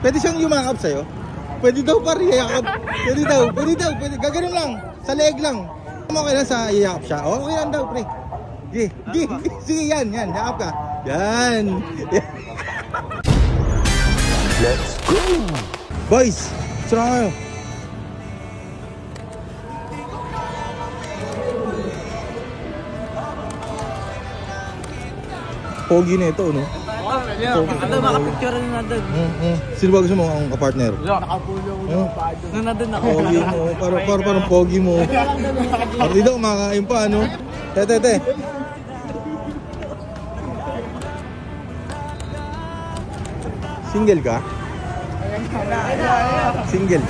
Pwede siyang yumakap sa'yo? Pwede daw par, iyakap. Pwede daw. Gaganon lang. Sa leeg lang. Okay lang sa iyakap siya. Okay lang daw, pre. Sige, yan. Yakap ka. Yan. Let's go! Boys, sura kayo. Pogi na ito, no? Ito, makapicture na nandun. Sino ba gusto mo ang kapartner? Nakapulo ko yung paa doon. Nandun ako. Pogi mo, parang pogi mo. Partido, kumakain pa, ano? Tete. Single ka? Single?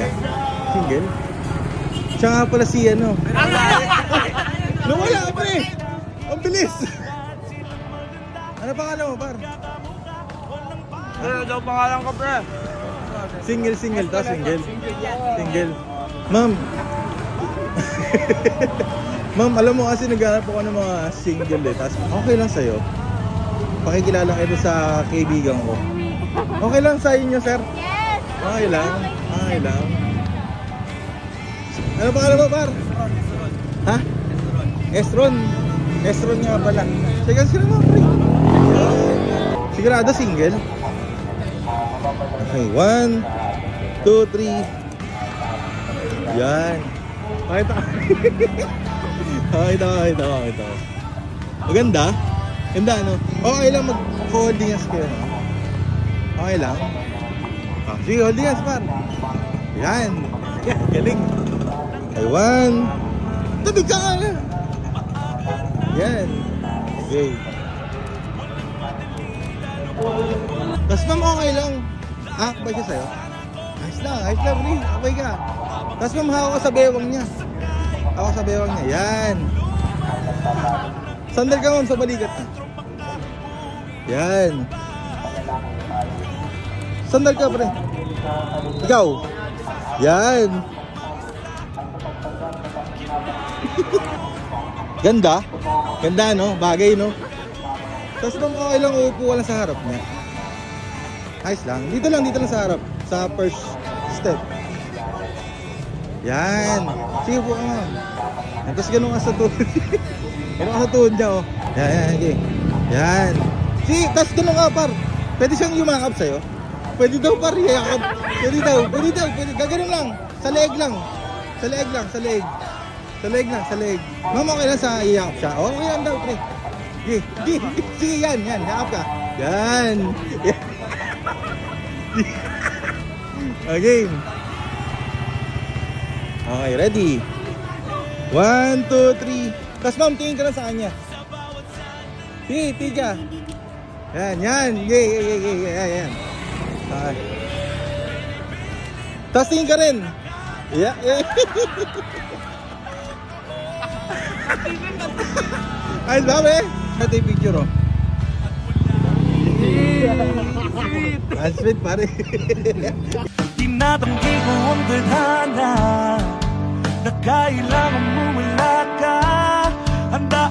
Tsaka pala si ano? Nawala ka, pre! Ang bilis! Ano pangalan mo, par? Ano daw pangalan ka, pre? Single. Ma'am. Ma'am, alam mo kasi naghanap ako ng mga single eh. Tapos okay lang sa'yo. Pakikilala kayo sa kaibigan ko. Okay lang sa inyo, sir? Yes! Okay lang. Ano pangalan mo, par? Ha? Estron nga pala. Sige mo, pre. Sigurado single? Okay, 1, 2, 3. Yan. Pakita Maganda? Ganda, ano? Okay lang mag-holding hands kayo, no? Okay lang? Sige, holding hands, par. Yan. Galing. Okay, 1. Tabig ka nga. Yan. Okay. Tapos ma'am, okay lang. Ba siya sa'yo? Ayos lang, bro. Okay ka. Tapos ma'am, hawak ko sa bewang niya. Yan. Sandal ka ma'am sa balikat na. Yan. Sandal ka, pre. Ikaw. Yan. Ganda, no? Bagay, no? Tapos ma'am, okay lang, uupo ka lang sa harap niya. Ayos lang. Dito lang sa harap. Sa first step. Yan. Sige po ka, ma'am. Tapos ganun ka sa tuhod. Ganun ka sa tuhod niya, oh. Yan. Sige, tapos ganun ka, par. Pwede siyang yumakap sa'yo? Pwede daw, par, iyakap. Pwede daw. Gaganon lang. Sa leeg lang. Ma'am, okay lang sa iyakap siya. Okay lang daw, pre. Sige, yan. Yakap ka. Yan. Okay. Okay, ready? 1, 2, 3. Tapos ma'am, tingin ka lang sa kanya. Sige, tiga. Yan. Yan. Okay. Tapos tingin ka rin. Yeah. Ay, sabi? Ito yung picture, oh. Sweet, pare. Tinatanggi ko ang tadhana na kailangan mo wala ka. Handa